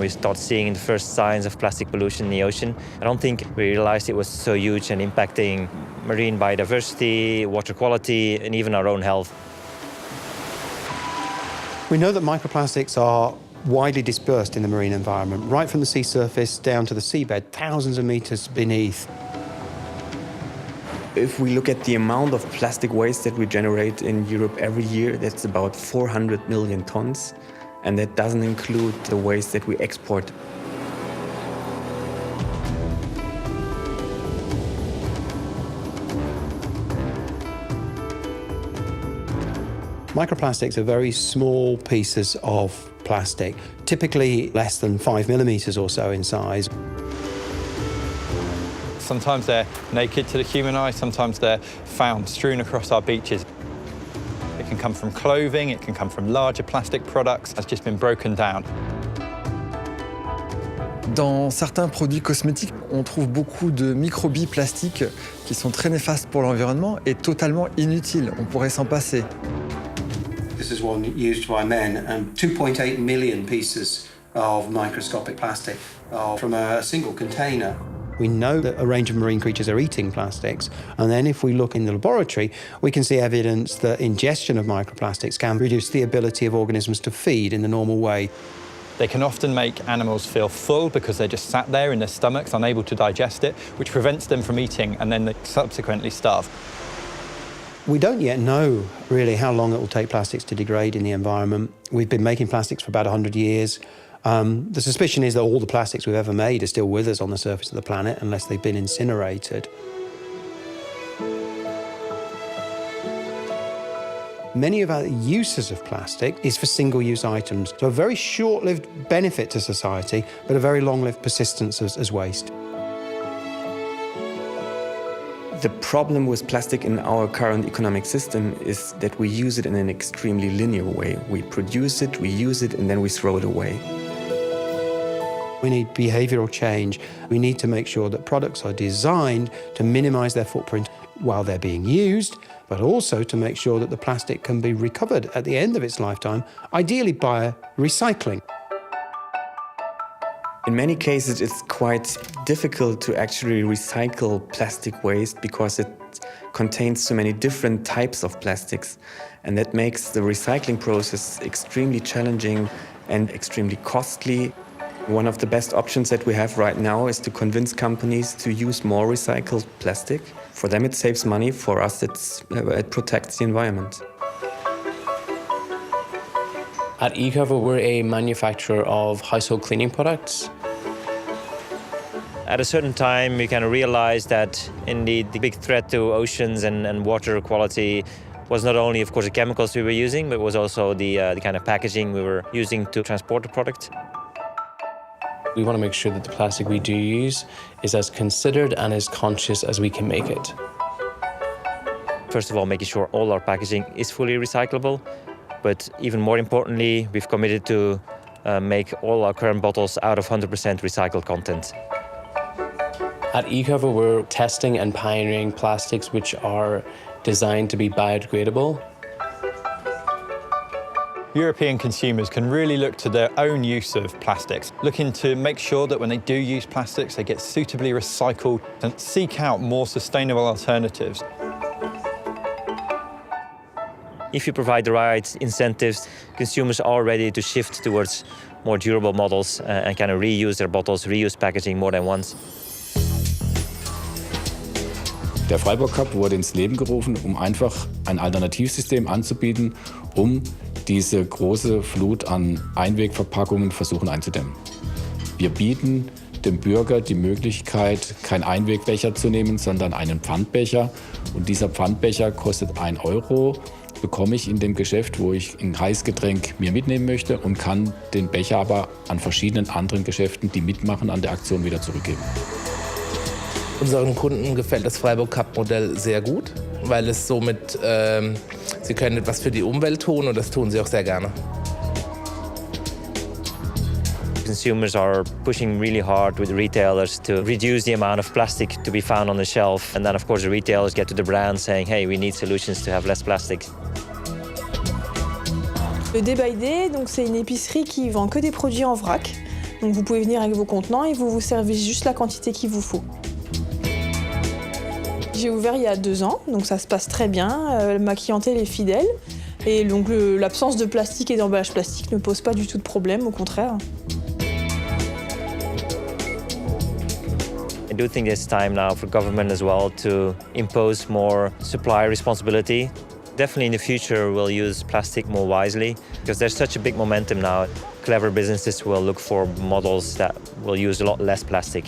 when we start seeing the first signs of plastic pollution in the ocean, I don't think we realized it was so huge and impacting marine biodiversity, water quality, and even our own health. We know that microplastics are widely dispersed in the marine environment, right from the sea surface down to the seabed, thousands of meters beneath. If we look at the amount of plastic waste that we generate in Europe every year, that's about 400 million tons. And that doesn't include the waste that we export. Microplastics are very small pieces of plastic, typically less than 5 millimeters or so in size. Sometimes they're naked to the human eye, sometimes they're found strewn across our beaches. It can come from clothing, it can come from larger plastic products that's just been broken down. Dans certains produits cosmétiques, on trouve beaucoup de microbilles plastiques qui sont très néfastes pour l'environnement et totalement inutiles. On pourrait s'en passer. This is one used by men, and 2.8 million pieces of microscopic plastic are from a single container. We know that a range of marine creatures are eating plastics, and then if we look in the laboratory, we can see evidence that ingestion of microplastics can reduce the ability of organisms to feed in the normal way. They can often make animals feel full because they're just sat there in their stomachs, unable to digest it, which prevents them from eating, and then they subsequently starve. We don't yet know really how long it will take plastics to degrade in the environment. We've been making plastics for about 100 years. The suspicion is that all the plastics we've ever made are still with us on the surface of the planet unless they've been incinerated. Many of our uses of plastic is for single-use items, so a very short-lived benefit to society, but a very long-lived persistence as waste. The problem with plastic in our current economic system is that we use it in an extremely linear way. We produce it, we use it, and then we throw it away. We need behavioural change. We need to make sure that products are designed to minimise their footprint while they're being used, but also to make sure that the plastic can be recovered at the end of its lifetime, ideally by recycling. In many cases, it's quite difficult to actually recycle plastic waste because it contains so many different types of plastics. And that makes the recycling process extremely challenging and extremely costly. One of the best options that we have right now is to convince companies to use more recycled plastic. For them, it saves money. For us, it protects the environment. At Ecover, we're a manufacturer of household cleaning products. At a certain time, we kind of realized that indeed the big threat to oceans and water quality was not only, of course, the chemicals we were using, but was also the kind of packaging we were using to transport the product. We want to make sure that the plastic we do use is as considered and as conscious as we can make it. First of all, making sure all our packaging is fully recyclable. But even more importantly, we've committed to make all our current bottles out of 100% recycled content. At Ecover, we're testing and pioneering plastics which are designed to be biodegradable. European consumers can really look to their own use of plastics, looking to make sure that when they do use plastics, they get suitably recycled and seek out more sustainable alternatives. If you provide the right incentives, consumers are ready to shift towards more durable models and kind of reuse their bottles, reuse packaging more than once. Der Freiburg Cup wurde ins Leben gerufen, um einfach ein Alternativsystem anzubieten, um diese große Flut an Einwegverpackungen versuchen einzudämmen. Wir bieten dem Bürger die Möglichkeit, keinen Einwegbecher zu nehmen, sondern einen Pfandbecher. Und dieser Pfandbecher kostet 1 €, bekomme ich in dem Geschäft, wo ich ein Heißgetränk mir mitnehmen möchte und kann den Becher aber an verschiedenen anderen Geschäften, die mitmachen, an der Aktion wieder zurückgeben. Unseren Kunden gefällt das Freiburg Cup Modell sehr gut, weil es somit, sie können etwas für die Umwelt tun und das tun sie auch sehr gerne. Consumers are pushing really hard with retailers to reduce the amount of plastic to be found on the shelf. And then, of course, the retailers get to the brand saying, hey, we need solutions to have less plastics. Le Day by Day, donc c'est une épicerie qui vend que des produits en vrac. Donc vous pouvez venir avec vos contenants et vous vous servez juste la quantité qu'il vous faut. J'ai ouvert il y a 2 ans, donc ça se passe très bien. Ma clientèle est fidèle. Et donc l'absence de plastique et d'emballage plastique ne pose pas du tout de problème, au contraire. I do think it's time now for government as well to impose more supply responsibility. Definitely in the future we'll use plastic more wisely because there's such a big momentum now. Clever businesses will look for models that will use a lot less plastic.